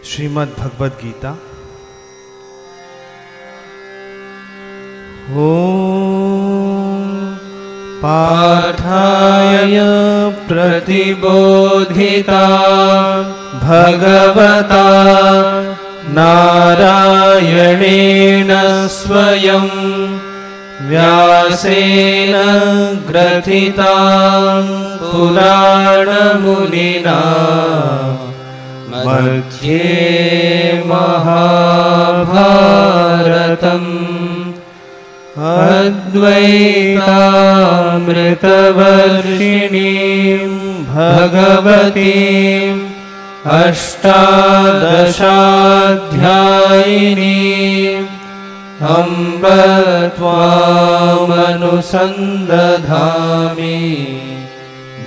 श्रीमद्भगवद्गीता। ॐ पार्थाय प्रतिबोधिता भगवता नारायणेन स्वयं व्यासेन ग्रथितां पुराणमुनिना मध्ये महाभारतम् अद्वैतामृतवर्षिणीं भगवतीम् अष्टादशाध्यायिनीम् अम्ब त्वामनुसन्दधामि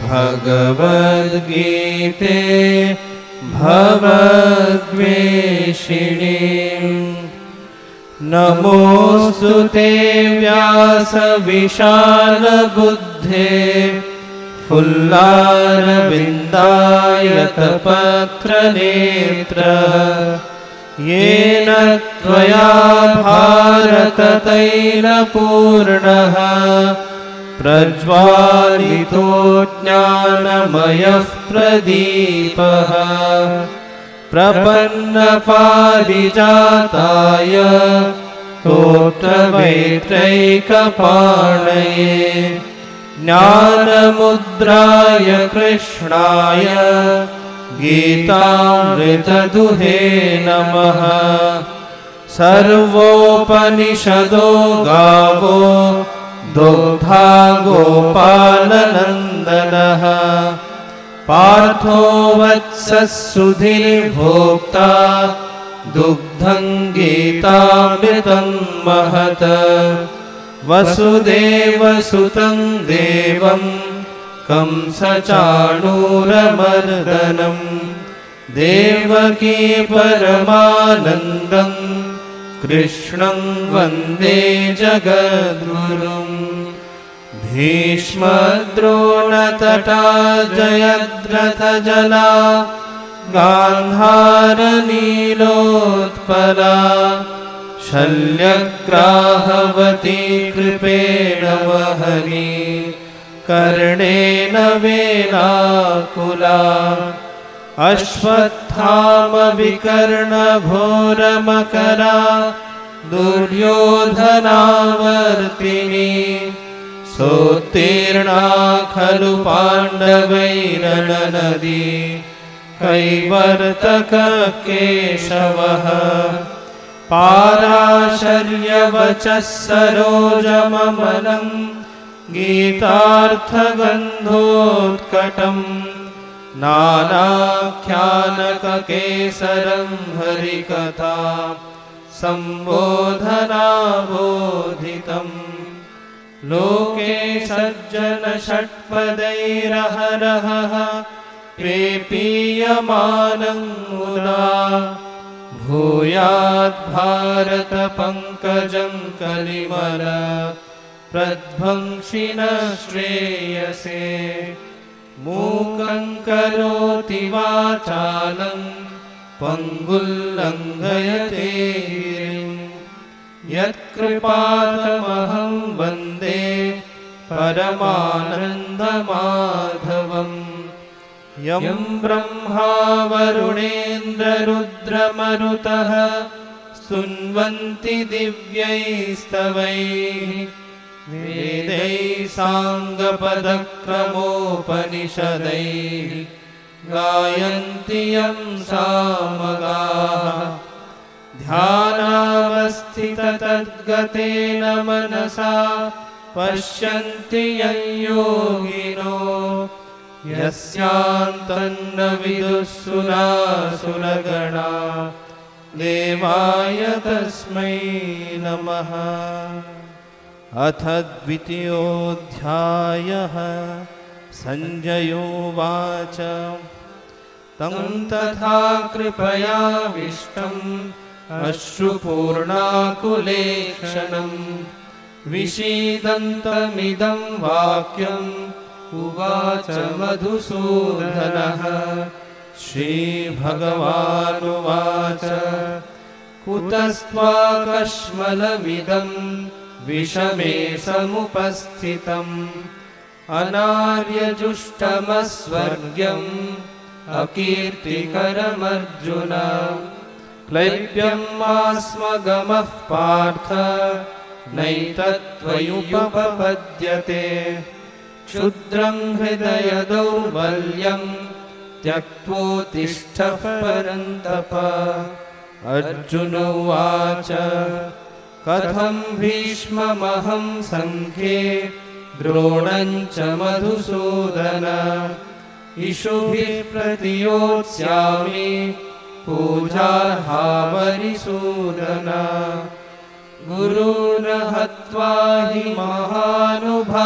भगवद्गीते भवद्वेषिणीम्। नमोऽस्तु ते व्यासविशालबुद्धे फुल्लारविन्दायतपत्रनेत्र येन त्वया भारततैलपूर्णः प्रज्वालितो ज्ञानमयः प्रदीपः प्रपन्नपारिजाताय स्तोत्रवेत्रैकपाणये ज्ञानमुद्राय कृष्णाय गीतामृतदुहे नमः। सर्वोपनिषदो गावो दुग्धा गोपालनन्दनः पार्थो वत्सः सुधीर्भोक्ता दुग्धं गीतामृतं महत्। वसुदेवसुतं देवं कंसचाणूरमर्दनं देवकी परमानन्दं कृष्णं वन्दे जगद्गुरुम्। भीष्मद्रोणतटा जयद्रथजला गान्धारनीलोत्पला शल्यग्राहवती कृपेण वहनी कर्णेन वेलाकुला अश्वत्थामविकर्णघोरमकरा दुर्योधनावर्तिनी सोत्तीर्णा खलु पाण्डवैरणनदी कैवर्तककेशवः पाराशर्यवचः सरोजममलं गीतार्थगन्धोत्कटं नानाख्यानककेसरं हरिकथा सम्बोधनाबोधितम्। लोके सज्जन षट्पदैरहरहः पेपीयमानं मुदा भूयात् भारत पंकजं कलिमल प्रध्वंसिनः श्रेयसे। मूकं करोति वाचालं पंगुल्लंघयते गिरिं यत्कृपातमहं वन्दे परमानन्दमाधवम्। यं ब्रह्मा वरुणेन्द्ररुद्रमरुतः स्तुन्वन्ति दिव्यैस्तवैः वेदैः साङ्गपदक्रमोपनिषदैः गायन्ति यं सामगाः। ध्यानावस्थिततद्गतेन मनसा पश्यन्ति यं योगिनो यस्यान्तन्न विदुःसुरासुरगणा देवाय तस्मै नमः। अथ द्वितीयोऽध्यायः। संजयोवाच तं तथा कृपयाविष्टम् अश्रुपूर्णाकुलेक्षणं विषीदन्तमिदं वाक्यम् उवाच मधुसूदनः। श्रीभगवानुवाच कुतस्त्वाकश्मलमिदं विषमे समुपस्थितम् अनार्यजुष्टमस्वर्ग्यम् अकीर्तिकरमर्जुन क्लैप्यमास्मगमः पार्थ नैतत्त्वयुपपद्यते क्षुद्रं हृदय दौर्बल्यं त्यक्त्वोत्तिष्ठ परन्तप। अर्जुन उवाच कथं भीष्ममहं सङ्ख्ये द्रोणं च मधुसूदन इषुभिः प्रतियोत्स्यामि पूजार्हावरिसूदन। गुरून् हत्वा हि महानुभावान्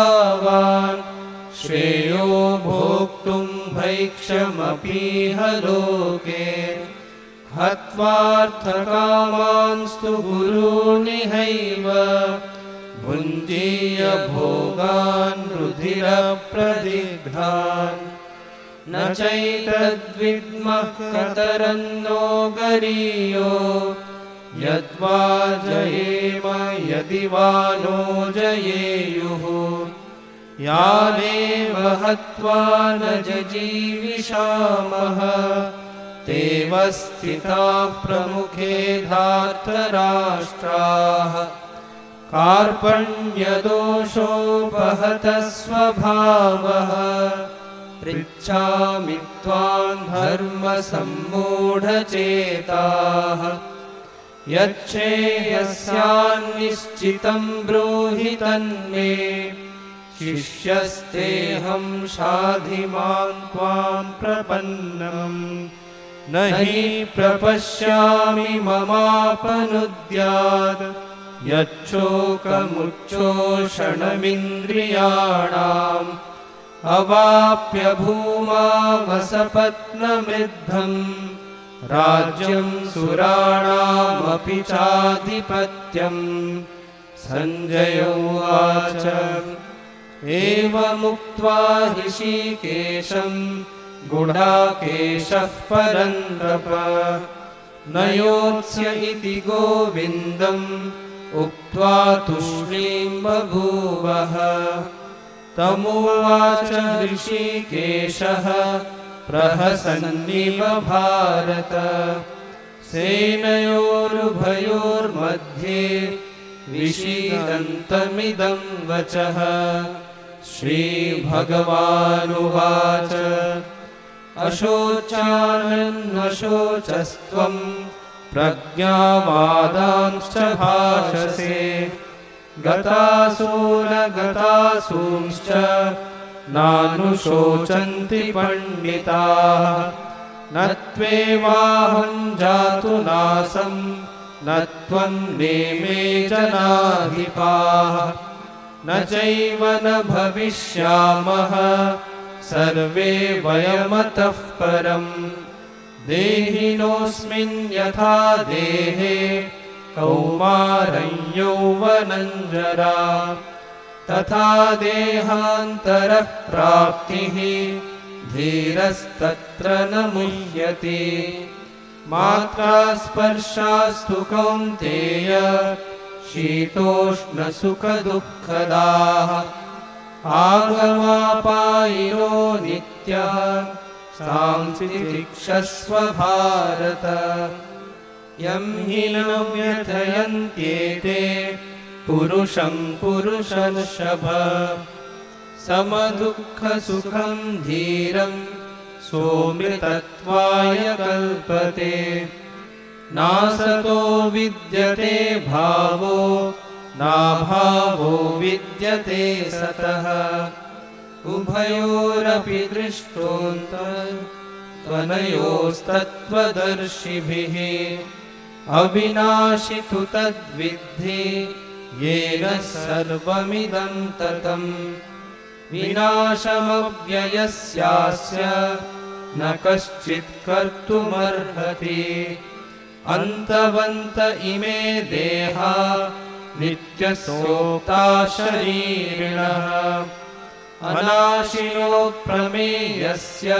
श्रेयो भोक्तुं भैक्षमपीह लोके हत्वार्थकामांस्तु गुरूनिहैव भुञ्जीय भोगान् रुधिरप्रदिग्धान् न चैतद्विद्मः कतरन्नो गरीयो यद्वा जयेम यदि वा नो जयेयुः यानेव हत्वा न जजीविषामः तेव स्थिताः प्रमुखे धार्तराष्ट्राः कार्पण्यदोषोपहतः स्वभावः पृच्छामि त्वां धर्मसम्मूढचेताः यच्छ्रेयस्यान्निश्चितं ब्रूहि तन्मे शिष्यस्तेऽहं शाधि मां त्वां प्रपन्नम् न हि प्रपश्यामि ममापनुद्यात् यच्छोकमुच्छोषणमिन्द्रियाणाम् अवाप्य भूमावसपत्नमृद्धम् राज्यं सुराणामपि चाधिपत्यम्। सञ्जय उवाच एवमुक्त्वा ऋषिकेशं गुडाकेशः परन्तप न योत्स्य इति गोविन्दम् उक्त्वा तूष्णीं बभूवः। तमुवाच ऋषिकेशः प्रहसन्निव भारत सेनयोरुभयोर्मध्ये विषीदन्तमिदं वचः। श्रीभगवानुवाच अशोचानन्वशोचस्त्वं प्रज्ञावादांश्च भाषसे गतासूनगतासूंश्च नानुशोचन्ति पण्डिताः न त्वेवाहं जातु नासं न त्वं नेमे जनाधिपाः न चैव न भविष्यामः सर्वे वयमतः परम् देहिनोऽस्मिन् यथा देहे कौमारं यौवनं जरा तथा देहान्तरः प्राप्तिः धीरस्तत्र न मुह्यते मात्रा स्पर्शास्तु कौन्तेय शीतोष्णसुखदुःखदाः आगमापायिनो नित्यः सांस्तितिक्षस्व भारत यं हि न व्यथयन्त्येते पुरुषं पुरुषर्षभ समदुःखसुखं धीरं सोऽमृतत्वाय कल्पते नासतो विद्यते भावो नाभावो विद्यते सतः उभयोरपि दृष्टोऽन्तरत्वनयोस्तत्त्वदर्शिभिः अविनाशि तु तद्विद्धि येन सर्वमिदं ततम् विनाशमव्ययस्यास्य न कश्चित् कर्तुमर्हति अन्तवन्त इमे देहा नित्यसोक्ता शरीरिणः अनाशिनो प्रमेयस्य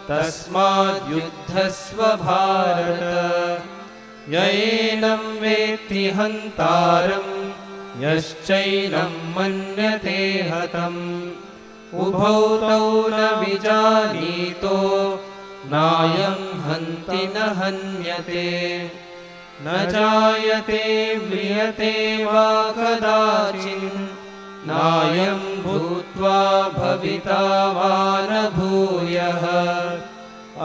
तस्माद्युद्धस्व भारत। य एनं वेत्ति हन्तारं यश्चैनं मन्यते हतम् उभौ तौ न विजानीतो नायं हन्ति न हन्यते न जायते म्रियते वा कदाचिन् नायं भूत्वा भविता वा न भूयः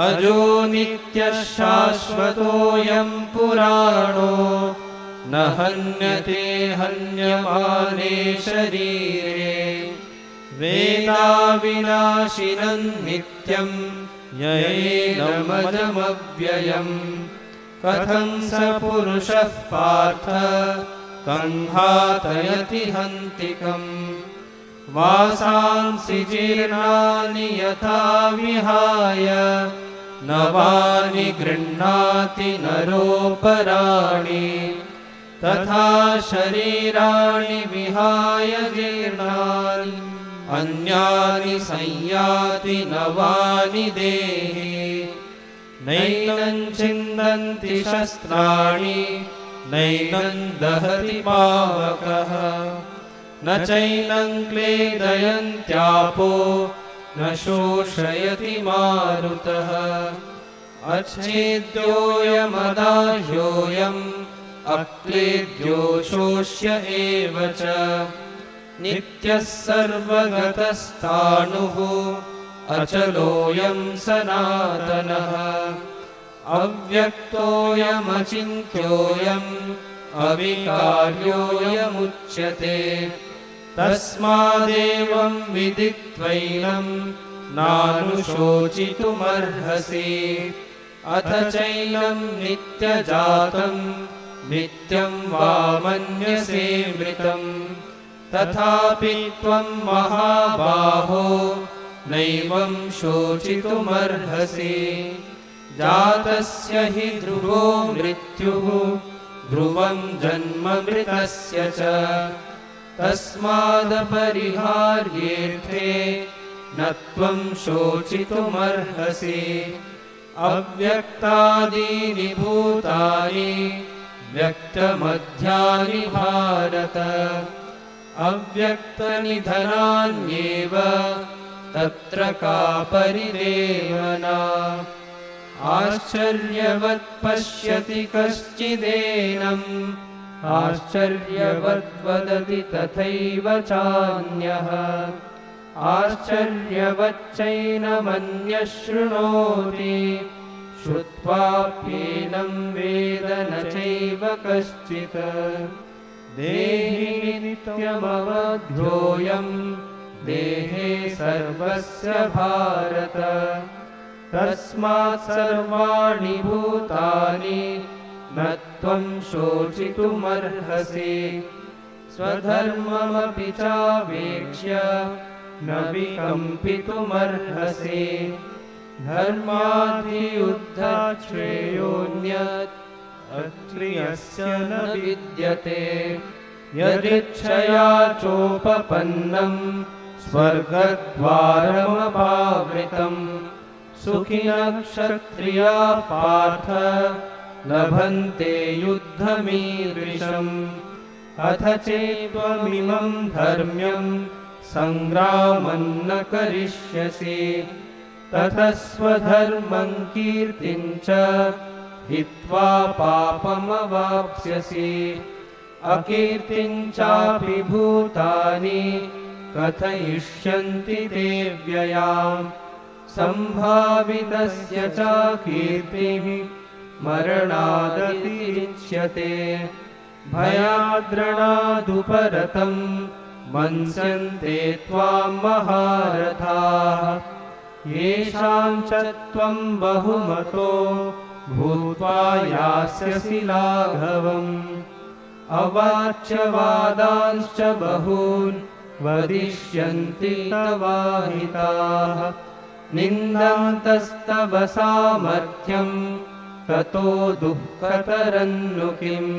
अजो नित्यः शाश्वतोऽयं पुराणो न हन्यते हन्यमाने शरीरे वेदाविनाशिनं नित्यं येनमजमव्ययम् कथं स पुरुषः पार्थ कङ्घातयति हन्तिकम् वासांसि जीर्णानि यथा विहाय नवानि गृह्णाति नरोपराणि तथा शरीराणि विहाय जीर्णानि अन्यानि संयाति नवानि देहे नैनं छिन्दन्ति शस्त्राणि नैनं दहति पावकः न चैनं क्लेदयन्त्यापो न शोषयति मारुतः अच्छेद्योऽयमदाह्योऽयम् अक्लेद्यो शोष्य एव च नित्यः सर्वगतस्थाणुः अचलोऽयं सनातनः अव्यक्तोऽयमचिन्त्योऽयम् अविकार्योऽयमुच्यते तस्मादेवं विदित्वैनं नानुशोचितुमर्हसि अथ चैनं नित्यजातं नित्यं वा मन्यसे मृतं तथापि त्वं महाबाहो नैवं शोचितुमर्हसि जातस्य हि ध्रुवो मृत्युः ध्रुवं जन्म मृतस्य च तस्मादपरिहार्येऽर्थे न त्वं शोचितुमर्हसि अव्यक्तादीनि भूतानि व्यक्तमध्यानि भारत अव्यक्तनिधनान्येव तत्र का परिदेवना आश्चर्यवत् पश्यति कश्चिदेनम् आश्चर्यवद् वदति तथैव चान्यः आश्चर्यवच्चैनमन्यः शृणोति श्रुत्वाप्येनं वेद न चैव कश्चित् देहि नित्यमवध्योऽयं देहे सर्वस्य भारत तस्मात् सर्वाणि भूतानि न त्वं शोचितुमर्हसि स्वधर्ममपि चावेक्ष्य न विकम्पितुमर्हसि धर्माद्धियुद्धात् श्रेयोऽन्यत् अक्रियस्य न विद्यते यदिच्छया चोपपन्नं स्वर्गद्वारमपावृतम् सुखिनः क्षत्रियाः पार्थ लभन्ते युद्धमीदृशम् अथ चेत्त्वमिमं धर्म्यं सङ्ग्रामं न करिष्यसि ततः स्वधर्मं कीर्तिं च हित्वा पापमवाप्स्यसि अकीर्तिं चापि भूतानि कथयिष्यन्ति ते व्ययाम् सम्भावितस्य च कीर्तिः मरणादतिरिच्यते भयाद्रणादुपरतं मन्स्यन्ते त्वां महारथाः येषां च त्वं बहुमतो भूत्वा यास्यसि लाघवम् अवाच्यवादांश्च बहून् वदिष्यन्ति तवाहिताः निन्दन्तस्तव सामर्थ्यं ततो दुःखतरन्नु किम्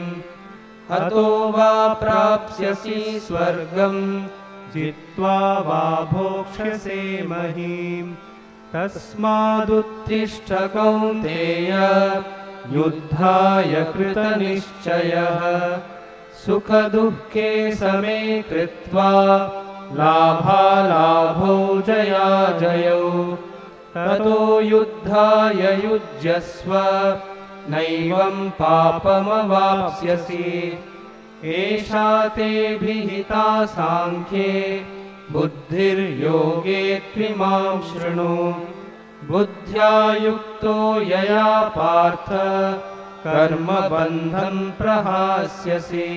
हतो वा प्राप्स्यसि स्वर्गं जित्वा वा भोक्ष्यसे महीम् तस्मादुत्तिष्ठ कौन्तेय युद्धाय कृतनिश्चयः सुखदुःखे समे कृत्वा लाभालाभौ जयाजयौ ततो युद्धाय युज्यस्व नैवं पापमवाप्स्यसि एषा ते विहिता सांख्ये बुद्धिर्योगे त्विमां शृणु बुद्ध्या युक्तो यया पार्थ कर्मबन्धं प्रहास्यसि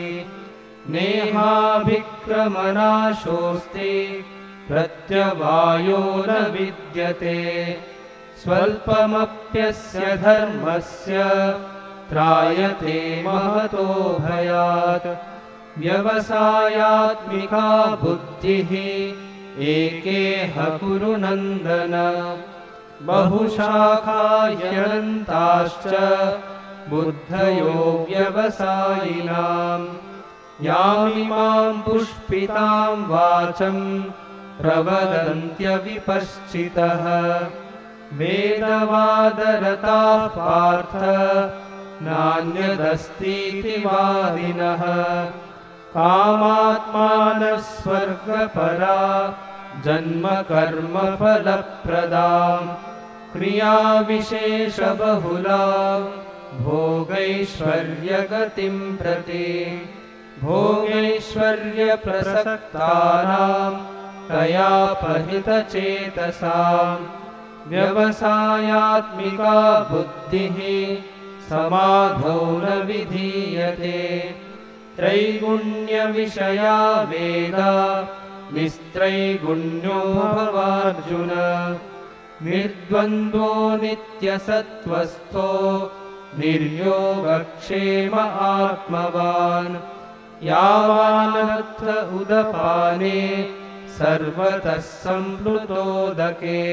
नेहाभिक्रमनाशोऽस्ति प्रत्यवायो न विद्यते स्वल्पमप्यस्य धर्मस्य त्रायते महतो भयात् व्यवसायात्मिका बुद्धिः एकेह कुरु नन्दन बहुशाखायन्ताश्च बुद्धयो व्यवसायिनां यामिमां पुष्पितां वाचं प्रवदन्त्यविपश्चितः वेदवादरताः पार्थ नान्यदस्तीति वादिनः कामात्मानः स्वर्गपरा जन्मकर्मफलप्रदां क्रियाविशेषबहुलां भोगैश्वर्यगतिं प्रति भोगैश्वर्यप्रसक्तानां तया परितचेतसां व्यवसायात्मिका बुद्धिः समाधौ न विधीयते त्रैगुण्यविषया वेदा निस्त्रैगुण्यो भवार्जुन निर्द्वन्द्वो नित्यसत्त्वस्थो निर्योगक्षेम आत्मवान् यावानर्थ उदपाने सर्वतः सम्प्लुतोदके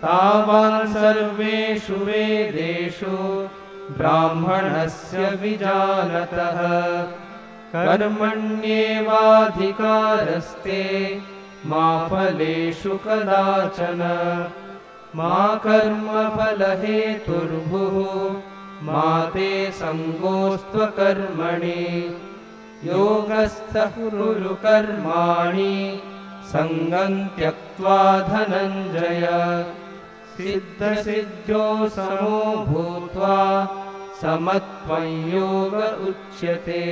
तावान् सर्वेषु वेदेषु ब्राह्मणस्य विजानतः कर्मण्येवाधिकारस्ते मा फलेषु कदाचन मा कर्मफलहेतुर्भुः मा ते सङ्गोऽस्त्वकर्मणि योगस्थः कुरु कर्माणि सङ्गं त्यक्त्वा धनञ्जय सिद्धसिद्ध्यो समो भूत्वा समत्वं योग उच्यते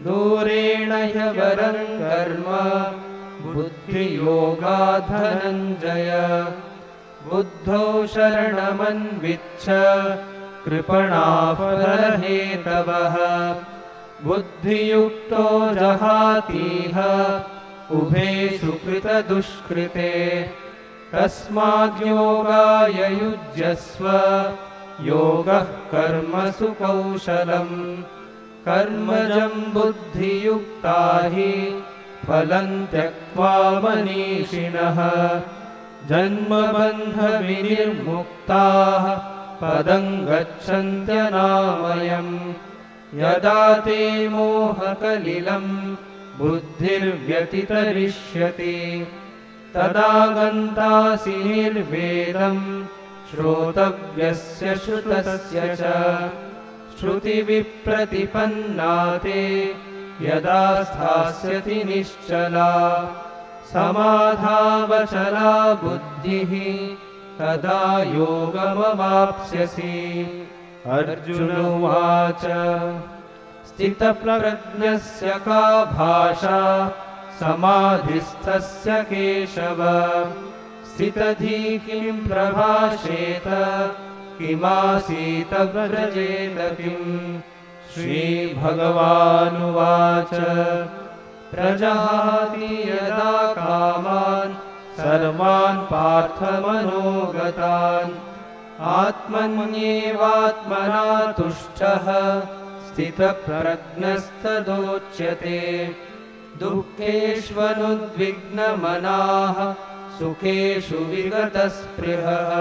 दूरेण ह्यवरं कर्म बुद्धियोगात् धनञ्जय बुद्धौ शरणमन्विच्छ कृपणाफलहेतवः बुद्धियुक्तो जहातीह उभे सुकृतदुष्कृते तस्माद्योगाय युज्यस्व योगः कर्मसु कौशलम् कर्मजं बुद्धियुक्ता हि फलं त्यक्त्वा मनीषिणः जन्मबन्धविनिर्मुक्ताः पदं गच्छन्त्यनामयम् यदा ते मोहकलिलं बुद्धिर्व्यतितरिष्यति तदा गन्तासि निर्वेदं श्रोतव्यस्य श्रुतस्य च श्रुतिविप्रतिपन्ना ते यदा स्थास्यति निश्चला समाधावचला बुद्धिः तदा योगमवाप्स्यसि अर्जुन उवाच स्थितप्रज्ञस्य का भाषा समाधिस्थस्य केशव स्थितधि किं प्रभाषेत किमासीत व्रजेत किम् श्रीभगवानुवाच प्रजहाति यदा कामान् सर्वान् पार्थमनोगतान् आत्मन्येवात्मना तुष्टः स्थितप्रज्ञस्तदोच्यते दुःखेष्वनुद्विग्नमनाः सुखेषु विगतस्पृहः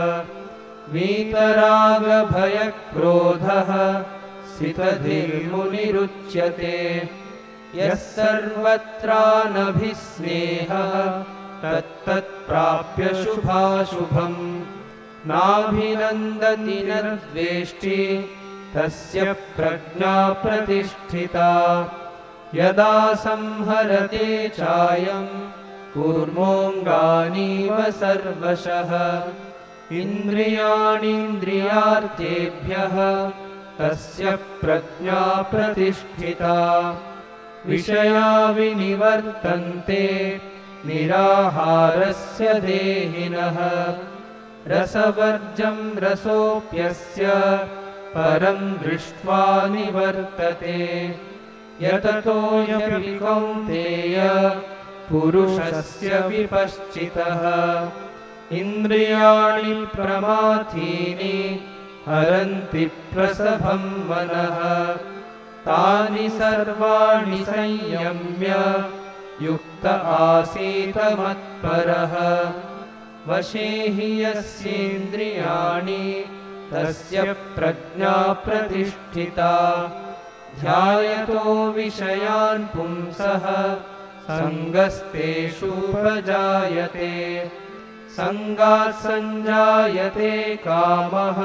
वीतरागभयक्रोधः स्थितधीर्मुनिरुच्यते यः सर्वत्रानभिस्नेहः तत्तत्प्राप्य शुभाशुभम् नाभिनन्दति न द्वेष्टि तस्य प्रज्ञा प्रतिष्ठिता यदा संहरते चायं कूर्मोऽङ्गानीव सर्वशः इन्द्रियाणीन्द्रियार्थेभ्यः तस्य प्रज्ञा प्रतिष्ठिता विषया विनिवर्तन्ते निराहारस्य देहिनः रसवर्जं रसोऽप्यस्य परं दृष्ट्वा निवर्तते यततोऽपि कौन्तेय पुरुषस्य विपश्चितः इन्द्रियाणि प्रमाथीनि हरन्ति प्रसभं मनः तानि सर्वाणि संयम्य युक्त आसीत मत्परः वशे हि यस्येन्द्रियाणि तस्य प्रज्ञा प्रतिष्ठिता ध्यायतो विषयान् पुंसः सङ्गस्तेषूपजायते सङ्गात् सञ्जायते कामः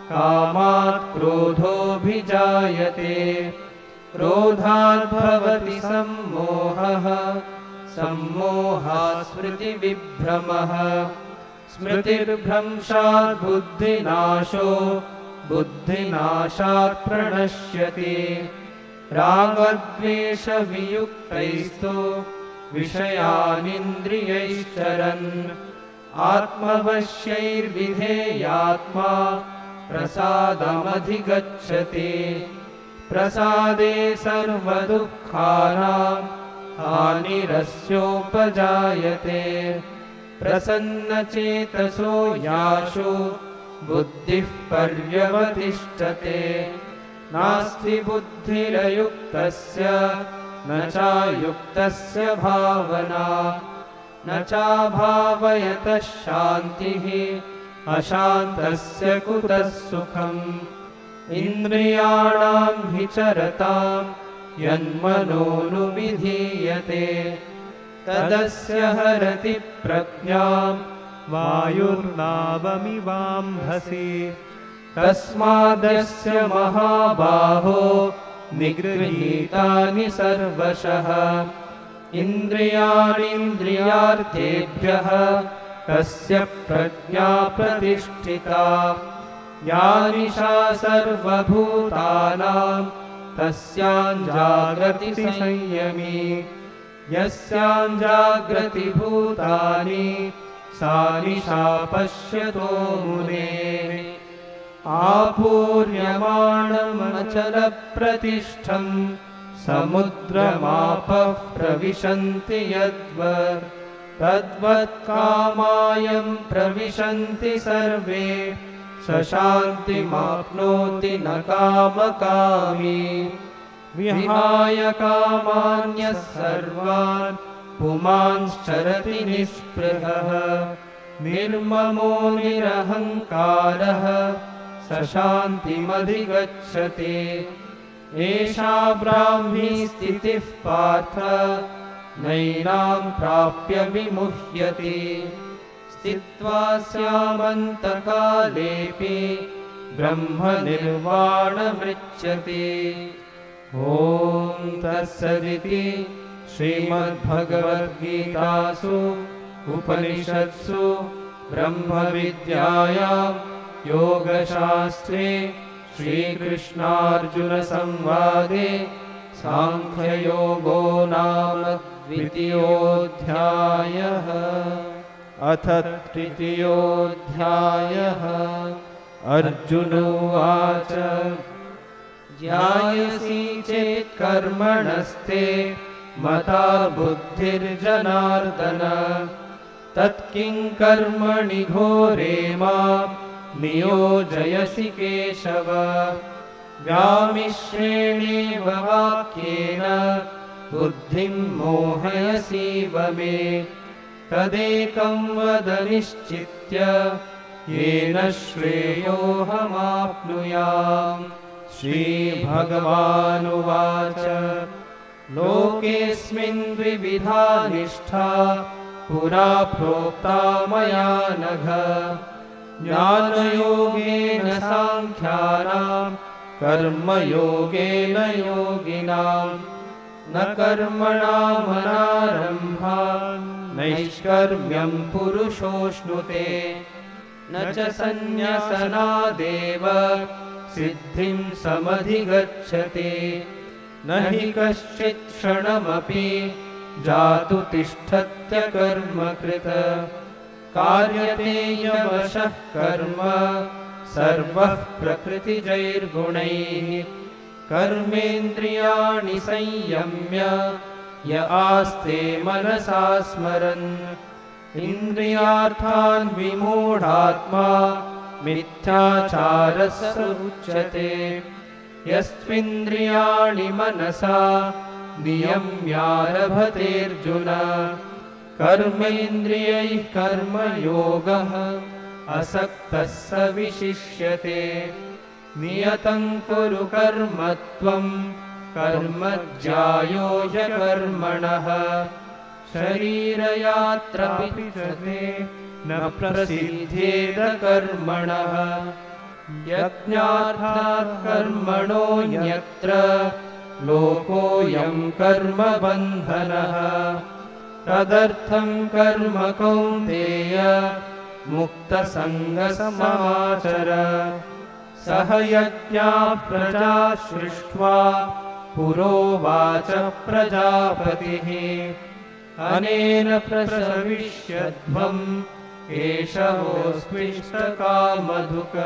कामात् क्रोधोऽभिजायते क्रोधात् भवति सम्मोहः सम्मोहात् स्मृतिविभ्रमः स्मृतिर्भ्रंशात् बुद्धिनाशो बुद्धिनाशात् प्रणश्यति रागद्वेषवियुक्तैस्तु विषयानिन्द्रियैश्चरन् आत्मवश्यैर्विधेयात्मा प्रसादमधिगच्छति प्रसादे सर्वदुःखानां हानिरस्योपजायते प्रसन्नचेतसो यासु बुद्धिः पर्यवतिष्ठते नास्ति बुद्धिरयुक्तस्य न चायुक्तस्य भावना न चाभावयतः शान्तिः अशान्तस्य कुतः सुखम् इन्द्रियाणां हि चरतां यन्मनोनुविधीयते तदस्य हरति प्रज्ञां वायुर्नावमिवाम्भसि तस्मादस्य महाबाहो निगृहीतानि सर्वशः इन्द्रियाणीन्द्रियार्थेभ्यः तस्य प्रज्ञा प्रतिष्ठिता या निशा सर्वभूतानां तस्यां जागृति संयमी यस्यां जागृति भूतानि सा निशा पश्यतो मुनेः आपूर्यमाणमचलप्रतिष्ठं समुद्रमापः प्रविशन्ति यद्वत् तद्वत् कामायं प्रविशन्ति सर्वे स शान्तिमाप्नोति न कामकामी विहाय कामान्यः सर्वान् पुमांश्चरति निःस्पृहः निर्ममो निरहङ्कारः स शान्तिमधिगच्छति एषा ब्राह्मी स्थितिः पार्थ नैनां प्राप्य विमुह्यति स्थित्वा स्यामन्तकालेऽपि ब्रह्मनिर्वाणमृच्छति ॐ तत्सदिति श्रीमद्भगवद्गीतासु उपनिषत्सु ब्रह्मविद्यायां योगशास्त्रे श्रीकृष्णार्जुनसंवादे सांख्ययोगो नाम द्वितीयोऽध्यायः अथ तृतीयोऽध्यायः अर्जुन उवाच ध्यायसि चेत् कर्मणस्ते मता बुद्धिर्जनार्दन तत्किं कर्मणि घोरे मां नियोजयसि केशव व्यामिश्रेणेव वाक्येन बुद्धिं मोहयसीव मे तदेकं वद निश्चित्य येन श्रेयोऽहमाप्नुयाम् श्रीभगवानुवाच लोकेऽस्मिन् द्विविधा निष्ठा पुरा प्रोक्ता मया नघ। ज्ञानयोगेन साङ्ख्यानां कर्मयोगेन योगिनां न कर्मणामनारम्भात् नैष्कर्म्यं पुरुषोऽश्नुते। न च सन्न्यसनादेव सिद्धिं समधिगच्छति। न हि कश्चित् क्षणमपि जातु तिष्ठत्यकर्मकृत्। कार्यते यवशः कर्म सर्वः प्रकृतिजैर्गुणैः। कर्मेन्द्रियाणि संयम्य य आस्ते मनसा स्मरन्। इन्द्रियार्थान् विमूढात्मा मिथ्याचारः उच्यते। यस्त्विन्द्रियाणि मनसा नियम्यारभतेऽर्जुन। कर्मेन्द्रियैः कर्मयोगः असक्तः स विशिष्यते। नियतं कुरु कर्म त्वं कर्म ज्यायो ह्यकर्मणः। शरीरयात्रापि ते न प्रसिद्ध्येद कर्मणः। यज्ञार्थात् कर्मणोऽन्यत्र लोकोऽयं कर्मबन्धनः। तदर्थं कर्म कौन्तेय मुक्तसङ्गसमाचर। सह यज्ञाः प्रजा सृष्ट्वा पुरोवाच प्रजापतिः। अनेन प्रसविष्यध्वम् एष वोऽस्त्विष्टकामधुक्।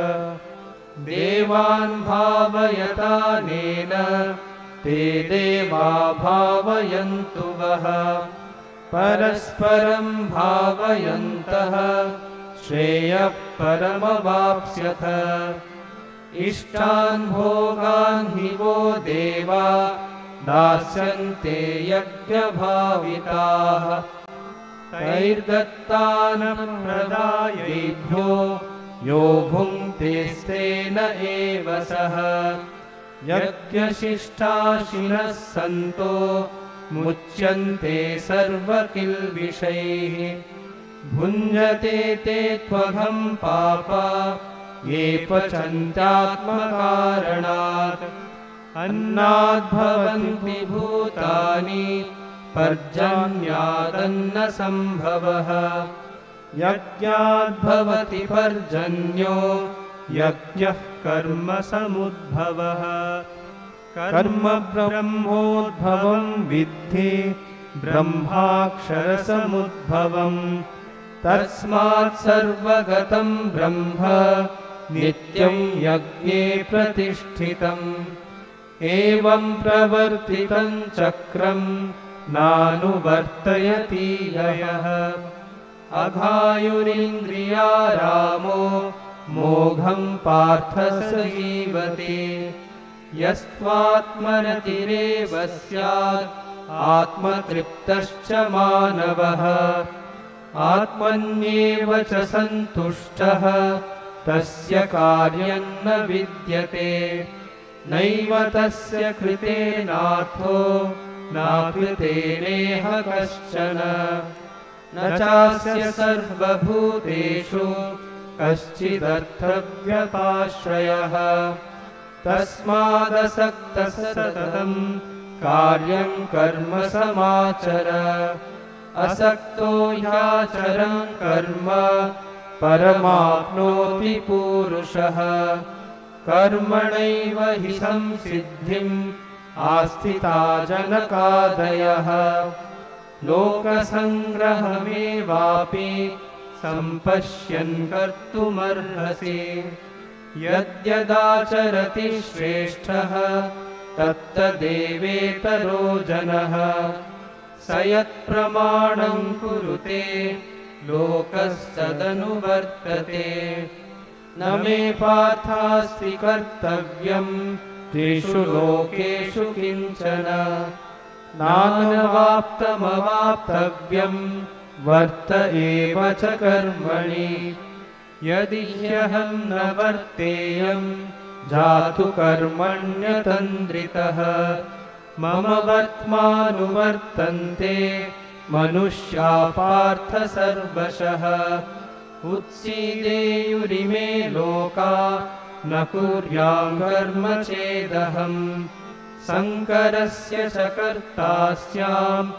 देवान् भावयतानेन ते देवा भावयन्तु वः। परस्परं भावयन्तः श्रेयः परमवाप्स्यथ। इष्टान् भोगान् हि वो देवा दास्यन्ते यज्ञभाविताः। तैर्दत्तान् प्रदायैभ्यो यो भुङ्क्तेस्तेन एव सः। यज्ञशिष्टाशिनः सन्तो मुच्यन्ते सर्वकिल्बिषैः। भुञ्जते ते त्वघं पापा ये पचन्त्यात्मकारणात्। अन्नाद्भवन्ति भूतानि पर्जन्यादन्नसम्भवः। यज्ञाद्भवति पर्जन्यो यज्ञः कर्मसमुद्भवः। कर्म ब्रह्मोद्भवं विद्धि ब्रह्माक्षरसमुद्भवम्। तस्मात् सर्वगतं ब्रह्म नित्यं यज्ञे प्रतिष्ठितम्। एवं प्रवर्तितं चक्रं नानुवर्तयति यः। अघायुरिन्द्रियारामो मोघं पार्थ स जीवति। यस्त्वात्मरतिरेव स्यात् आत्मतृप्तश्च मानवः। आत्मन्येव च सन्तुष्टः तस्य कार्यं न विद्यते। नैव तस्य कृतेनार्थो नाकृतेनेह कश्चन। न चास्य सर्वभूतेषु कश्चिदर्थव्यपाश्रयः। तस्मादसक्तः सततं कार्यं कर्म समाचर। असक्तो ह्याचरन् कर्म परमाप्नोति पूरुषः। कर्मणैव हि संसिद्धिम् आस्थिता जनकादयः। लोकसङ्ग्रहमेवापि सम्पश्यन् कर्तुमर्हसि। यद्यदाचरति श्रेष्ठः तत्तदेवेतरो जनः। स यत्प्रमाणं कुरुते लोकस्तदनुवर्तते। न मे पार्थास्ति कर्तव्यं तेषु लोकेषु किञ्चन। नानवाप्तमवाप्तव्यं वर्त एव च कर्मणि। यदि ह्यहं न वर्तेयं जातु कर्मण्यतन्द्रितः। मम वर्त्मानुवर्तन्ते मनुष्या पार्थ सर्वशः उत्सीदेयुरिमे लोका न कुर्यां कर्म चेदहम् शङ्करस्य च कर्ता स्याम्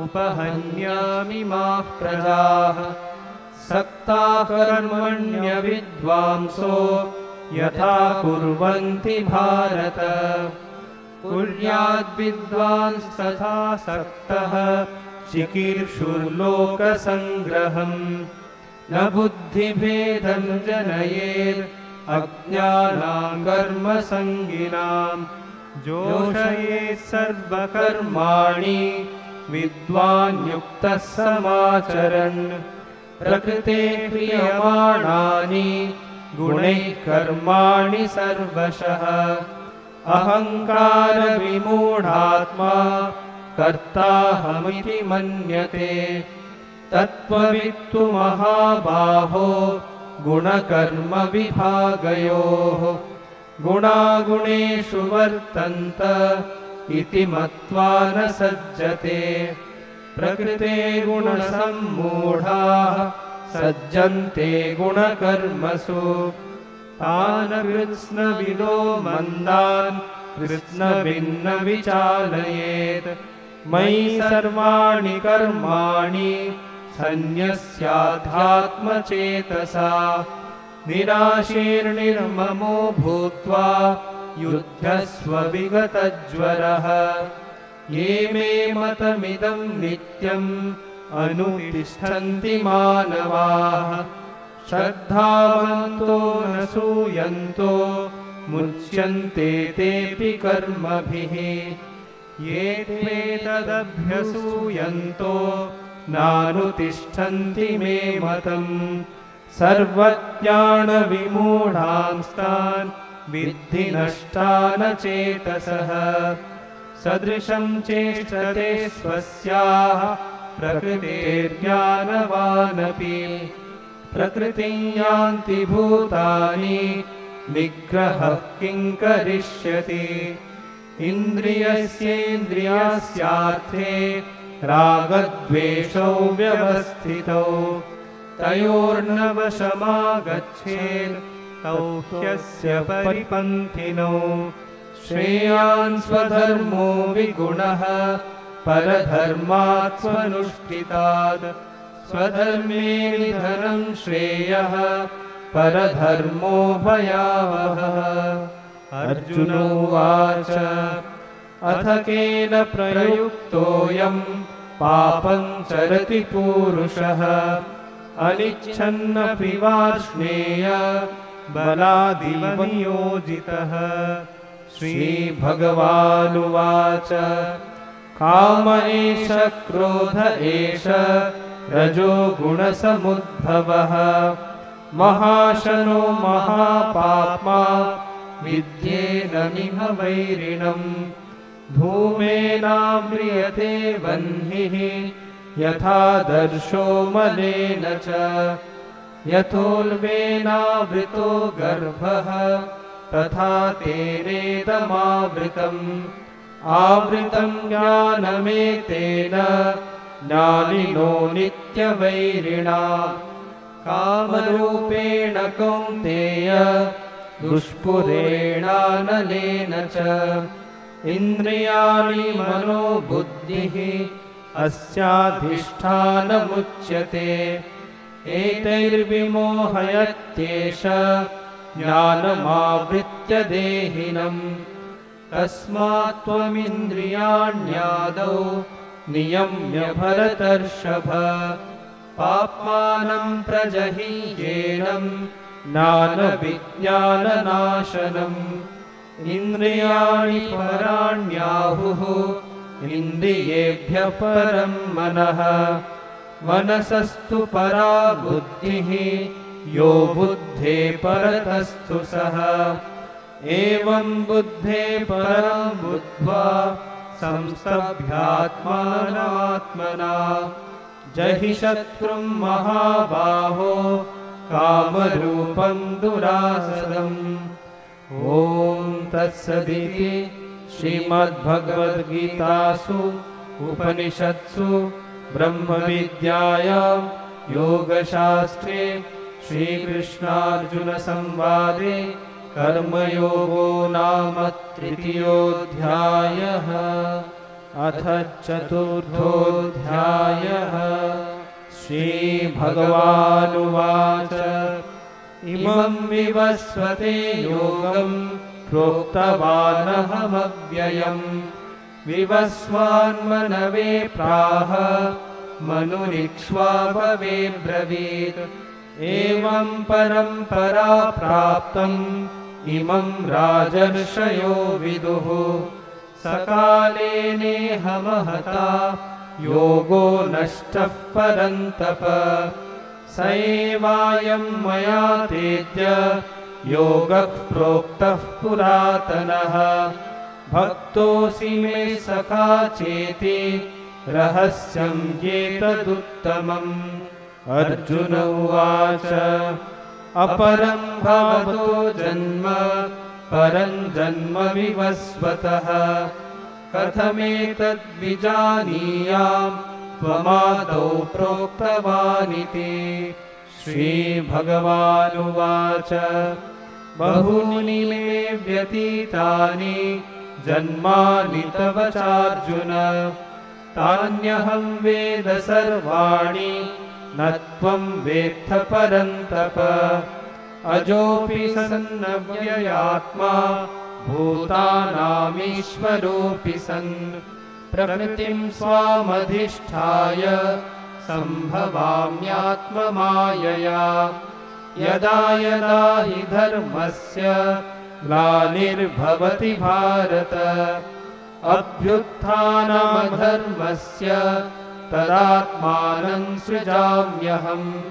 उपहन्यामि माः प्रजाः सक्ता कर्मण्यविद्वांसो यथा कुर्वन्ति भारत कुर्याद्विद्वांस्तथा सक्तः चिकीर्षुर्लोकसङ्ग्रहम् न बुद्धिभेदं जनयेत् अज्ञानां कर्मसङ्गिनां जोषयेत् सर्वकर्माणि विद्वान् युक्तः समाचरन् प्रकृते क्रियमाणानि गुणैः कर्माणि सर्वशः अहङ्कारविमूढात्मा कर्ताहमिति मन्यते तत्त्ववित्तु महाबाहो गुणकर्मविभागयोः गुणागुणेषु वर्तन्त इति मत्वा न सज्जते प्रकृते गुणसम्मूढाः सज्जन्ते गुणकर्मसु तान् कृत्स्नविदो मन्दान् कृत्स्नभिन्न विचालयेत् मयि सर्वाणि कर्माणि सन्न्यस्याध्यात्मचेतसा निराशीर्निर्ममो भूत्वा युध्यस्व विगतज्वरः ये मे मतमिदं नित्यम् अनुतिष्ठन्ति मानवाः श्रद्धावन्तो न सूयन्तो मुच्यन्ते तेऽपि कर्मभिः ये त्वेतदभ्यसूयन्तो नानुतिष्ठन्ति मे मतम् सर्वज्ञानविमूढांस्तान् विद्धि नष्टान चेतसः सदृशं चेष्टते स्वस्याः प्रकृतेर्ज्ञानवानपि प्रकृतिं यान्ति भूतानि निग्रहः किं करिष्यति इन्द्रियस्येन्द्रियस्यार्थे रागद्वेषौ व्यवस्थितौ तयोर्नवशमागच्छेत् तौ ह्यस्य परिपन्थिनौ श्रेयान् स्वधर्मो विगुणः परधर्मात् स्वनुष्ठितात् स्वधर्मे निधनं श्रेयः परधर्मो भयावहः अर्जुन उवाच अथ केन प्रयुक्तोऽयं पापं चरति पूरुषः अनिच्छन्नपि वार्ष्णेय बलादिव नियोजितः श्रीभगवानुवाच काम एष क्रोध एष रजो गुणसमुद्भवः महाशनो महापाप्मा विद्येनमिह वैरिणम् धूमेनाव्रियते वह्निः यथा दर्शो मलेन च यथोल्बेनावृतो गर्भः तथा तेनेदमावृतम् आवृतं ज्ञानमेतेन ज्ञानिनो नित्यवैरिणा कामरूपेण कौन्तेय दुष्पुरेणानलेन च इन्द्रियाणि मनोबुद्धिः अस्याधिष्ठानमुच्यते एतैर्विमोहयत्येष ज्ञानमावृत्य देहिनम् तस्मात् त्वमिन्द्रियाण्यादौ नियम्य भरतर्षभ पाप्मानं प्रजहीयेनं ज्ञानविज्ञाननाशनम् इन्द्रियाणि पराण्याहुः इन्द्रियेभ्यः परं मनः मनसस्तु परा बुद्धिः यो बुद्धे परतस्तु सः एवं बुद्धे परं बुद्ध्वा संस्तभ्यात्मानात्मना जहि शत्रुं महाबाहो कामरूपं दुरासदम् ॐ तत्सदिति श्रीमद्भगवद्गीतासु उपनिषत्सु ब्रह्मविद्यायां योगशास्त्रे श्रीकृष्णार्जुनसंवादे कर्मयोगो नाम तृतीयोऽध्यायः। अथ चतुर्थोऽध्यायः। श्रीभगवानुवाच इमं विवस्वते योगं प्रोक्तवानहमव्ययम् विवस्वान्मनवे प्राह मनुरिक्ष्वापवे ब्रवीत्। एवं परम्परा प्राप्तम् इमं राजर्षयो विदुः। सकाले नेह महता योगो नष्टः परन्तप। स एवायं मया तेद्य योगः प्रोक्तः पुरातनः। भक्तोऽसि मे सखा चेति रहस्यं एतदुत्तमम्। अर्जुन उवाच अपरं भवतो जन्म परं जन्म विवस्वतः। कथमेतद्विजानीयाम् त्वमादौ प्रोक्तवानिति। श्रीभगवानुवाच बहूनि मे व्यतीतानि जन्मानि तव चार्जुन। तान्यहं वेद सर्वाणि न त्वं वेत्थ परन्तप। अजोऽपि सन्नव्ययात्मा भूतानामीश्वरोऽपि सन्। प्रकृतिं स्वामधिष्ठाय सम्भवाम्यात्ममायया। यदा यदा हि धर्मस्य ग्लानिर्भवति भारत। अभ्युत्थानमधर्मस्य तदात्मानं सृजाम्यहम्।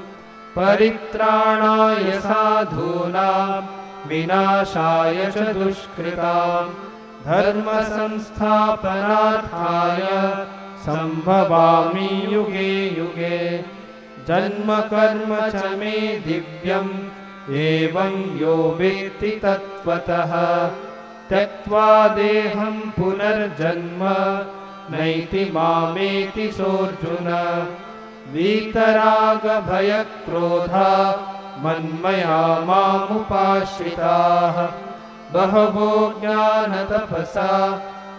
परित्राणाय साधूनां विनाशाय च दुष्कृताम्। धर्मसंस्थापनार्थाय सम्भवामि युगे युगे। जन्म कर्म च मे दिव्यम् एवं यो वेत्ति तत्त्वतः। त्यक्त्वा देहं पुनर्जन्म नैति मामेति सोऽर्जुन। वीतरागभयक्रोधा मन्मया मामुपाश्रिताः। बहवो ज्ञानतपसा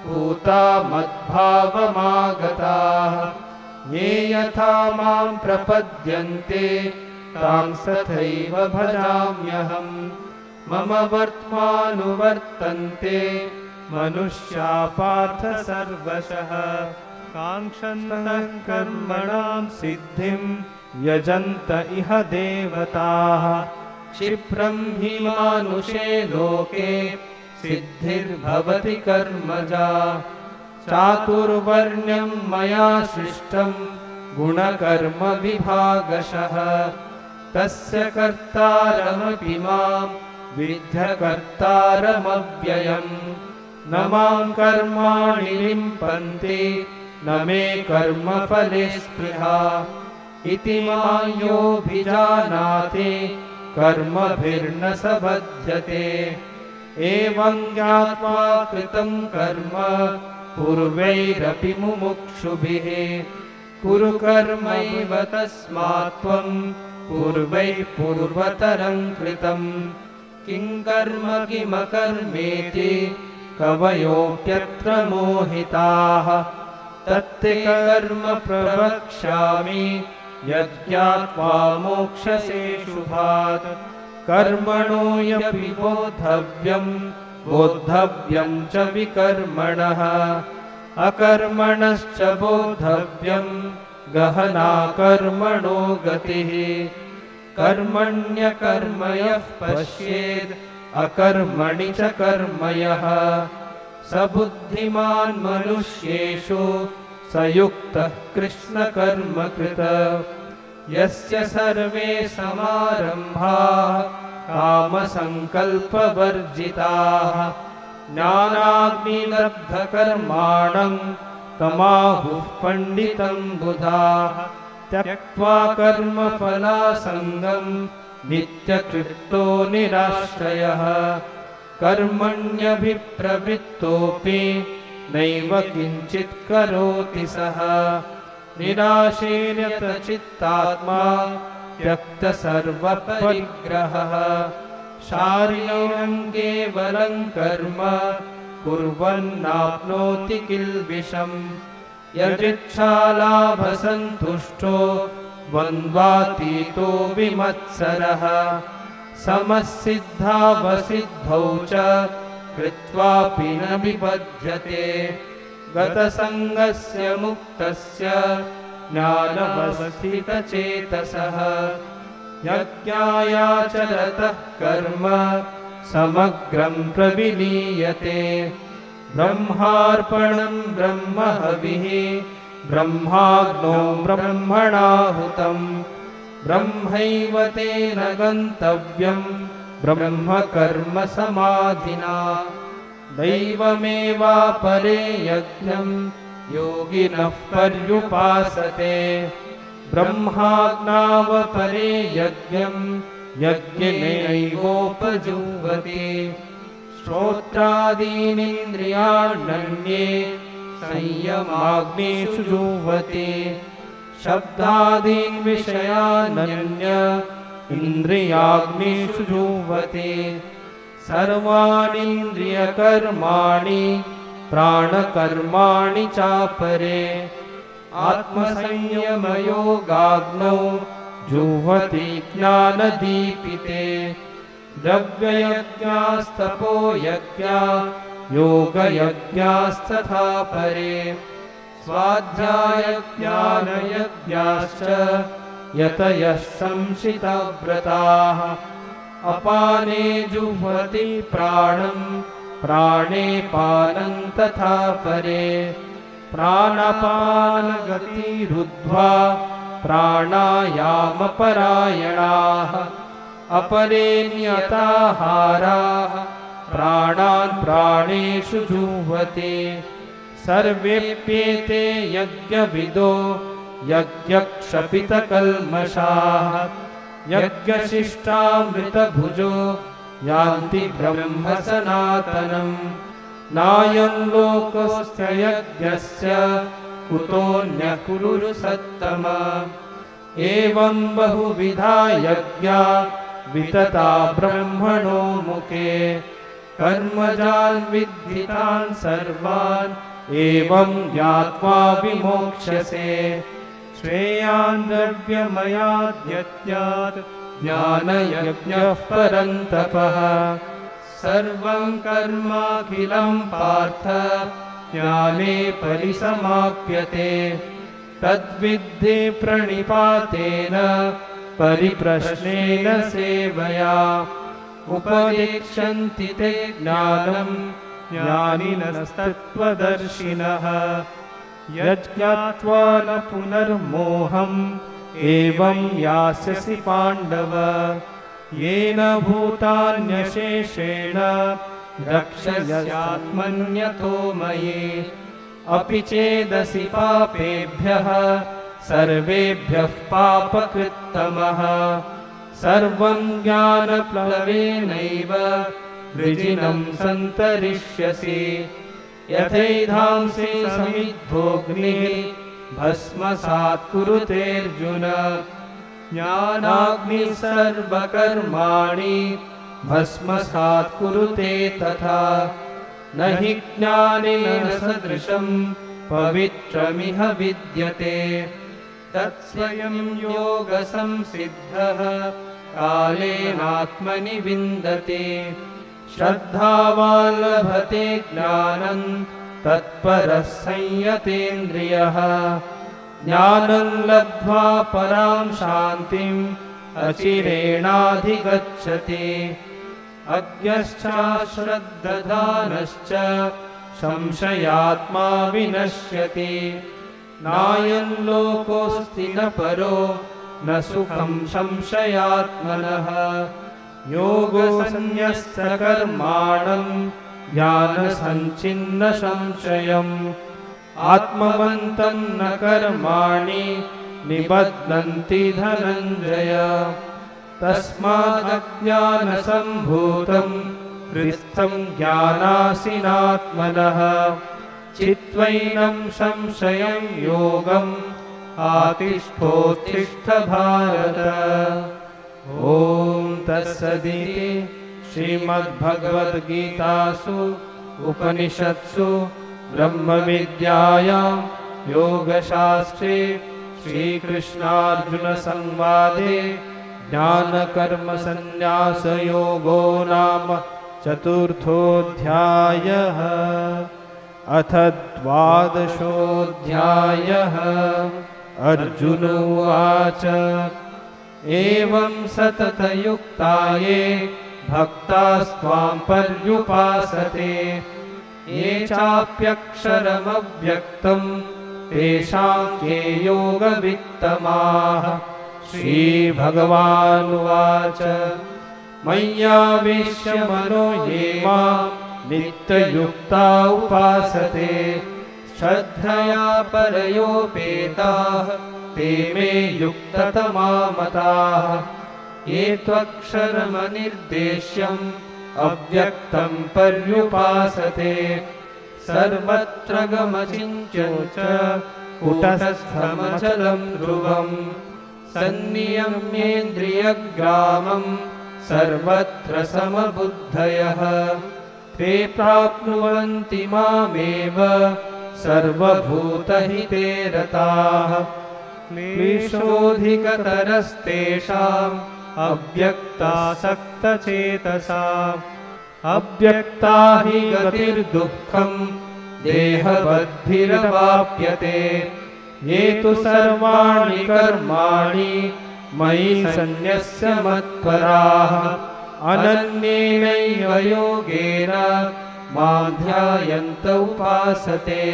पूता मद्भावमागताः। ये यथा मां प्रपद्यन्ते तां तथैव भजाम्यहम्। मम वर्त्मानुवर्तन्ते मनुष्या पार्थ सर्वशः। काङ्क्षन्तः कर्मणां सिद्धिं यजन्त इह देवताः। क्षिप्रं हि मानुषे लोके सिद्धिर्भवति कर्मजा। चातुर्वर्ण्यं मया सृष्टं गुणकर्म विभागशः। तस्य कर्तारमपि मां विद्यकर्तारमव्ययम्। न मां कर्माणि लिम्पन्ति न मे कर्मफले स्पृहा। इति मां योऽभिजानाति कर्मभिर्न स बध्यते। एवं ज्ञात्वा कृतं कर्म पूर्वैरपि मुमुक्षुभिः। कुरु कर्मैव तस्मात् त्वं पूर्वैः पूर्वतरं कृतम्। किं कर्म किमकर्मेति कवयोऽप्यत्र मोहिताः। तत्ते कर्म प्रवक्ष्यामि यज्ञात्वा मोक्षसे शुभात्। कर्मणो यपि बोद्धव्यं च विकर्मणः। अकर्मणश्च बोद्धव्यं गहना कर्मणो गतिः। कर्मण्यकर्म यः पश्येद् अकर्मणि च कर्म यः। स बुद्धिमान् मनुष्येषु स युक्तः कृष्णकर्मकृत। यस्य सर्वे समारम्भाः कामसङ्कल्पवर्जिताः। ज्ञानाग्निदग्धकर्माणं तमाहुः पण्डितं बुधाः। त्यक्त्वा कर्मफलासङ्गं नित्यतृप्तो निराश्रयः। कर्मण्यभिप्रवृत्तोऽपि नैव किञ्चित् करोति सः। निराशीर्यतचित्तात्मा त्यक्तसर्वपरिग्रहः शारीरं केवलं कर्म कुर्वन्नाप्नोति किल्बिषम् यजिच्छालाभसन्तुष्टो द्वन्द्वातीतो विमत्सरः समसिद्धावसिद्धौ च कृत्वापि न विबध्यते गतसङ्गस्य मुक्तस्य ज्ञानवस्थितचेतसः यज्ञायाचरतः कर्म समग्रं प्रविलीयते ब्रह्मार्पणं ब्रह्महविः ब्रह्माग्नौ ब्रह्मणाहुतं ब्रह्मैव तेन गन्तव्यं ब्रह्मकर्म समाधिना दैवमेवापरे यज्ञं योगिनः पर्युपासते ब्रह्माज्ञावपरे यज्ञं यज्ञेनैवोपजुह्वति श्रोत्रादीनीन्द्रियाण्यन्ये संयमाग्निषु जुह्वति शब्दादीन् विषयानन्य इन्द्रियाग्निषु जुह्वति सर्वाणीन्द्रियकर्माणि प्राणकर्माणि चापरे आत्मसंयमयोगाग्नौ जुह्वति ज्ञानदीपिते द्रव्ययज्ञास्तपो यज्ञा योगयज्ञास्तथा परे स्वाध्यायज्ञानयज्ञाश्च यतयः संशितव्रताः अपाने जुह्वति प्राणं प्राणे पानं तथा परे प्राणापानगतिरुद्ध्वा प्राणायामपरायणाः अपरे नियताहाराः प्राणान् प्राणेषु जुह्वति सर्वेप्येते यज्ञविदो यज्ञक्षपितकल्मषाः यज्ञशिष्टामृतभुजो यान्ति ब्रह्म सनातनम् नायं लोकोऽस्य यज्ञस्य कुतोऽन्यः कुरु सत्तम एवं बहुविधा यज्ञा वितता ब्रह्मणो मुखे कर्मजान् विद्धितान् सर्वान् एवं ज्ञात्वा विमोक्ष्यसे श्रेयान् द्रव्यमयाद्यज्ञात् ज्ञानयज्ञः परन्तपः सर्वं कर्माखिलं पार्थ ज्ञाने परिसमाप्यते तद्विद्धि प्रणिपातेन परिप्रश्नेन सेवया उपदेक्षन्ति ते ज्ञानं ज्ञानिनस्तत्त्वदर्शिनः यज्ञात्वा न पुनर्मोहम् एवं यास्यसि पाण्डव येन भूतान्यशेषेण रक्षस्यात्मन्यतो मयि अपि चेदसि पापेभ्यः सर्वेभ्यः पापकृत्तमः सर्वं ज्ञानप्लवेनैव वृजिनं सन्तरिष्यसि यथैधांसि समिद्धोऽग्निः भस्मसात् कुरुतेऽर्जुन ज्ञानाग्निः सर्वकर्माणि भस्मसात् कुरुते तथा न हि ज्ञानेन सदृशं पवित्रमिह विद्यते तत्स्वयं योगसंसिद्धः कालेनात्मनि विन्दते श्रद्धावान् लभते ज्ञानं तत्परः संयतेन्द्रियः ज्ञानं लब्ध्वा परां शान्तिम् अचिरेणाधिगच्छति अज्ञश्चाश्रद्धधानश्च संशयात्मा विनश्यति नायं लोकोऽस्ति न परो न सुखं संशयात्मनः योगसंन्यस्तकर्माणं ज्ञानसञ्छिन्न संशयम् आत्मवन्तं न कर्माणि निबध्नन्ति धनञ्जय तस्मादज्ञानसम्भूतं हृस्थं ज्ञानासिनात्मनः चित्वैनं संशयं योगं आतिष्ठोत्तिष्ठ भारत। ॐ तत्सदिति श्रीमद्भगवद्गीतासु उपनिषत्सु ब्रह्मविद्यायां योगशास्त्रे श्रीकृष्णार्जुनसंवादे ज्ञानकर्मसन्न्यासयोगो नाम चतुर्थोऽध्यायः। अथ द्वादशोऽध्यायः। अर्जुन उवाच एवं सततयुक्ता ये भक्तास्त्वां पर्युपासते ये चाप्यक्षरमव्यक्तं तेषां के योगवित्तमाः। श्रीभगवानुवाच मय्यावेश्य मनो ये मां नित्ययुक्ता उपासते श्रद्धया परयोपेताः ते मे युक्ततमा मताः। ये त्वक्षरमनिर्देश्यम् अव्यक्तं पर्युपासते सर्वत्र गमचिन्त्यं च कूटस्थमचलं ध्रुवम् सन्नियम्येन्द्रियग्रामं सर्वत्र समबुद्धयः ते प्राप्नुवन्ति मामेव सर्वभूतहिते रताः। क्लेशोऽधिकतरस्तेषाम् अव्यक्तासक्तचेतसाम् अव्यक्ता हि गतिर्दुःखं देहवद्भिरवाप्यते। ये तु सर्वाणि कर्माणि मयि सन्न्यस्य मत्पराः अनन्येनैव योगेन मां ध्यायन्त उपासते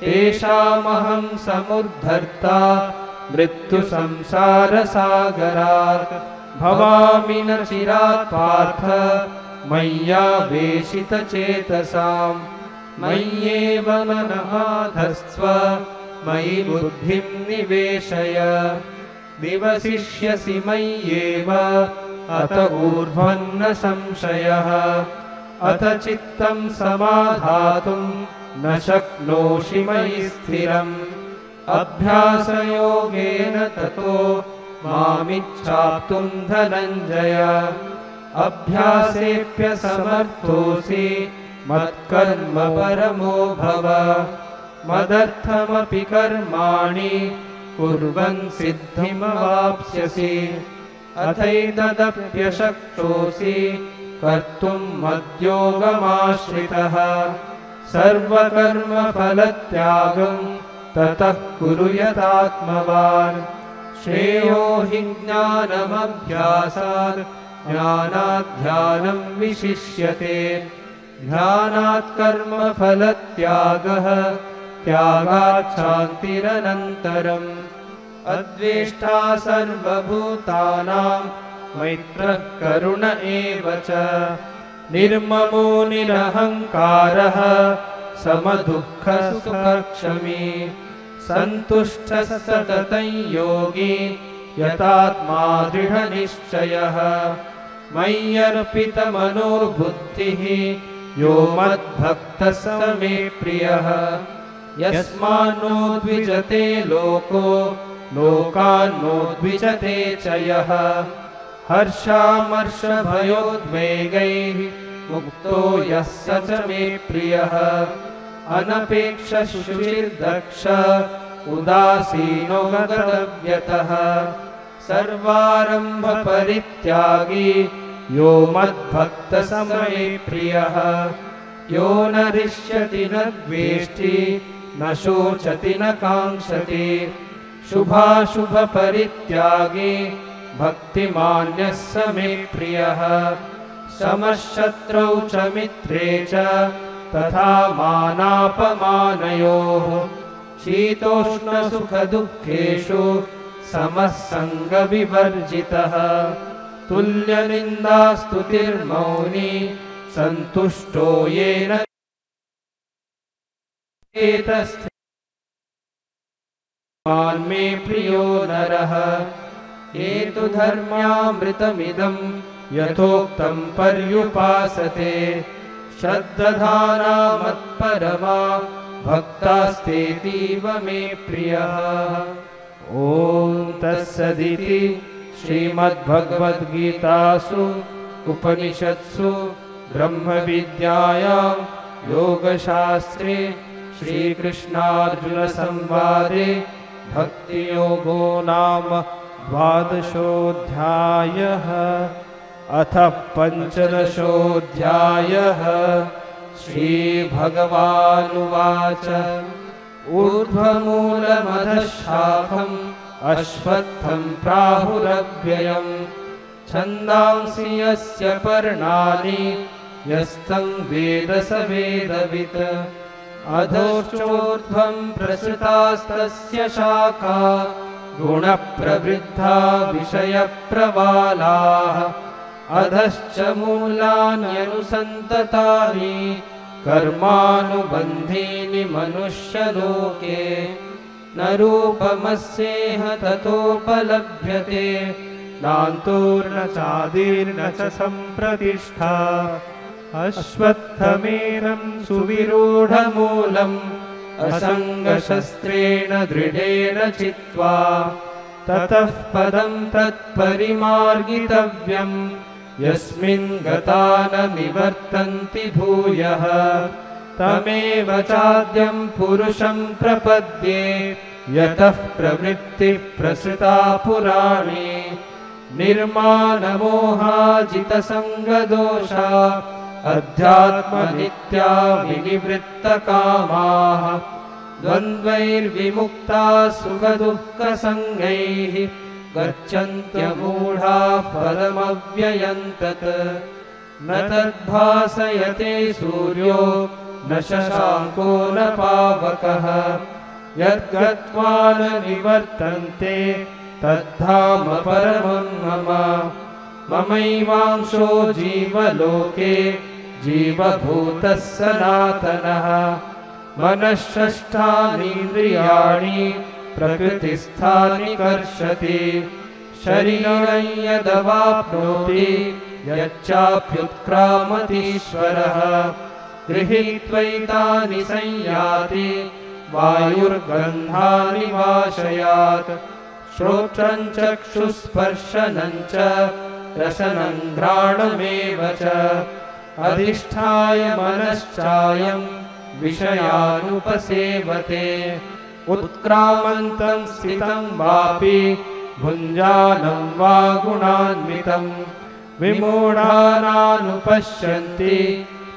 तेषामहं समुद्धर्ता मृत्युसंसारसागरात् भवामि न चिरात् पार्थ मय्यावेशितचेतसां। मय्येव मनः धत्स्व मयि बुद्धिं निवेशय निवसिष्यसि मय्येव अत ऊर्ध्वन्न संशयः। अथ चित्तं समाधातुं न शक्नोषि मयि स्थिरम् अभ्यासयोगेन ततो मामिच्छाप्तुं धनञ्जय। अभ्यासेऽप्यसमर्थोऽसि मत्कर्म परमो भव मदर्थमपि कर्माणि कुर्वन् सिद्धिमवाप्स्यसि। अथैतदप्यशक्तोऽसि कर्तुं मद्योगमाश्रितः सर्वकर्मफलत्यागं ततः कुरु यतात्मवान्। श्रेयो हि ज्ञानमभ्यासात् ज्ञानात् ध्यानं विशिष्यते ध्यानात् कर्मफलत्यागः त्यागात् शान्तिरनन्तरम्। अद्वेष्टा सर्वभूतानां मैत्रः करुण एव च निर्ममो निरहङ्कारः समदुःखसुखक्षमी सन्तुष्टः सततं योगी यतात्मा दृढनिश्चयः। मय्यर्पितमनोर्बुद्धिः यो मद्भक्तः स मे प्रियः। यस्मान्नो द्विजते लोको लोकान्नो द्विजते च यः। हर्षामर्षभयोद्वेगैः मुक्तो यः स च मे प्रियः। अनपेक्षशुचिर्दक्ष उदासीनो गतव्यतः सर्वारम्भपरित्यागी यो मद्भक्तः स मे प्रियः। यो न हृष्यति न द्वेष्टि न शोचति न काङ्क्षति शुभाशुभपरित्यागी भक्तिमान्यः स मे प्रियः। समशत्रौ च मित्रे च तथा मानापमानयोः शीतोष्णसुखदुःखेषु समः सङ्गविवर्जितः। तुल्यनिन्दास्तुतिर्मौनी सन्तुष्टो येन एतस्मान् मे प्रियो नरः। ये तु धर्म्यामृतमिदं यथोक्तं पर्युपासते श्रद्धाना मत्परमा भक्तास्तेतीव मे प्रियः। ॐ तत्सदिति श्रीमद्भगवद्गीतासु उपनिषत्सु ब्रह्मविद्यायां योगशास्त्रे श्रीकृष्णार्जुनसंवादे भक्तियोगो नाम द्वादशोऽध्यायः। अथ पञ्चदशोऽध्यायः। श्रीभगवानुवाच ऊर्ध्वमूलमधःशाखम् अश्वत्थं प्राहुरव्ययम् छन्दांसि यस्य पर्णानि यस्तं वेद स वेदवित् अधोश्चोर्ध्वं प्रसृतास्तस्य शाखा गुणप्रवृद्धा विषयप्रवालाः अधश्च मूलान्यनुसन्ततानि कर्मानुबन्धीनि मनुष्यलोके न रूपमस्येह ततोपलभ्यते नान्तोर्न चादिर्न च सम्प्रतिष्ठा अश्वत्थमेनं सुविरूढमूलम् असङ्गशस्त्रेण दृढेन चित्वा ततः पदं तत्परिमार्गितव्यम् यस्मिन् गता न निवर्तन्ति भूयः तमेव चाद्यं पुरुषं प्रपद्ये यतः प्रवृत्तिः प्रसृता पुराणे निर्मानमोहाजितसङ्गदोषा अध्यात्मनित्या विनिवृत्तकामाः द्वन्द्वैर्विमुक्ताः सुखदुःखसङ्गैः गच्छन्त्यमूढाः पदमव्ययं तत् न तद्भासयते सूर्यो न शशाङ्को न पावकः यद्गत्वा न निवर्तन्ते तद्धाम परमं मम ममैवांशो जीवलोके जीवभूतः सनातनः मनःषष्ठानीन्द्रियाणि प्रकृतिस्थानि कर्षति शरीरं यदवाप्नोति यच्चाप्युत्क्रामतीश्वरः गृहीत्वैतानि संयाति वायुर्गन्धानि वाशयात् श्रोत्रं चक्षुस्पर्शनं च रसनं घ्राणमेव च अधिष्ठाय मनश्चायं विषयानुपसेवते उत्क्रामन्तं स्थितं वापि भुञ्जानं वा गुणान्वितं विमूढानानुपश्यन्ति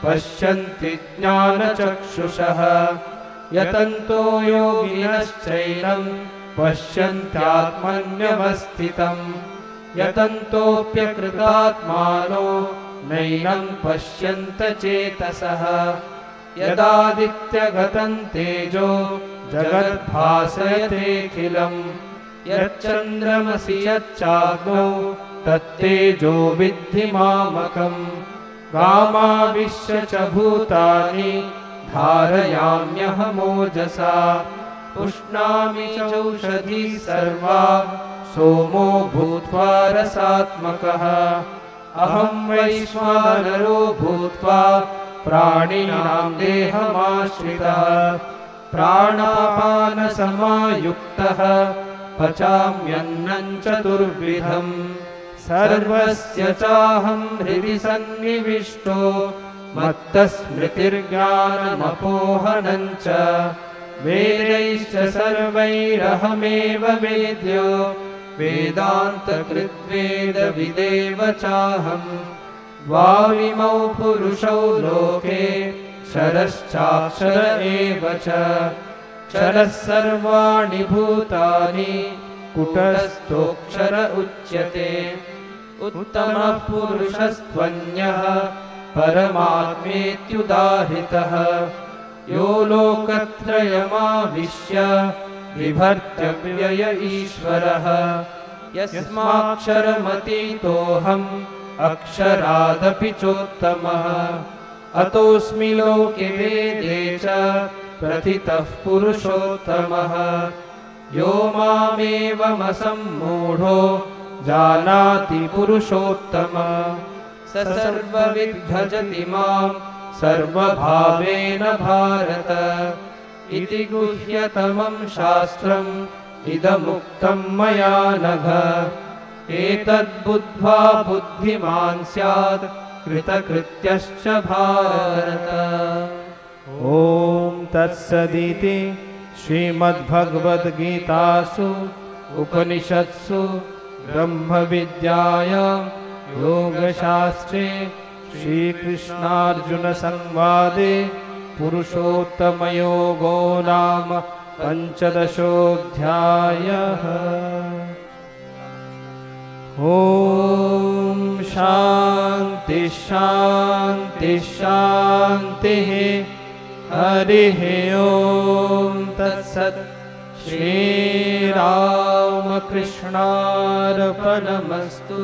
पश्यन्ति ज्ञानचक्षुषः यतन्तो योगिनश्चैनं पश्यन्त्यात्मन्यवस्थितं यतन्तोऽप्यकृतात्मानो नैनं पश्यन्त चेतसः यदादित्यगतं तेजो जगद्भासयतेऽखिलं यच्चन्द्रमसि यच्चाग्नौ तत्तेजो विद्धि मामकम् गामाविश्य च भूतानि धारयाम्यहमोजसा पुष्णामि चौषधी सर्वा सोमो भूत्वा रसात्मकः अहं वैश्वानरो भूत्वा प्राणिनां देहमाश्रितः प्राणापानसमायुक्तः पचाम्यन्नं चतुर्विधम् सर्वस्य चाहं हृदि सन्निविष्टो मत्तस्मृतिर्ज्ञानमपोहनं च वेदैश्च सर्वैरहमेव वेद्यो वेदान्तकृद्वेदविदेव चाहम् द्वाविमौ पुरुषौ लोके क्षरश्चाक्षर एव च क्षरः सर्वाणि भूतानि कुटस्थोऽक्षर उच्यते उत्तमः पुरुषस्त्वन्यः परमात्मेत्युदाहृतः यो लोकत्रयमाविश्य बिभर्त्यव्यय ईश्वरः यस्माक्षरमतीतोऽहम् अक्षरादपि चोत्तमः अतोऽस्मि लोके वेदे च प्रथितः पुरुषोत्तमः यो मामेवमसम्मूढो जानाति पुरुषोत्तमः स सर्वविद् भजति मां सर्वभावेन भारत इति गुह्यतमं शास्त्रम् इदमुक्तं मया नघ एतद्बुद्ध्वा बुद्धिमान् स्यात् कृतकृत्यश्च भारत। ॐ तत्सदिति श्रीमद्भगवद्गीतासु उपनिषत्सु ब्रह्मविद्यायां योगशास्त्रे श्रीकृष्णार्जुनसंवादे पुरुषोत्तमयोगो नाम 15ोऽध्यायः। ॐ शान्ति शान्ति शान्तिः। हरिः ॐ तत्सत्। श्रीरामकृष्णार्पणमस्तु।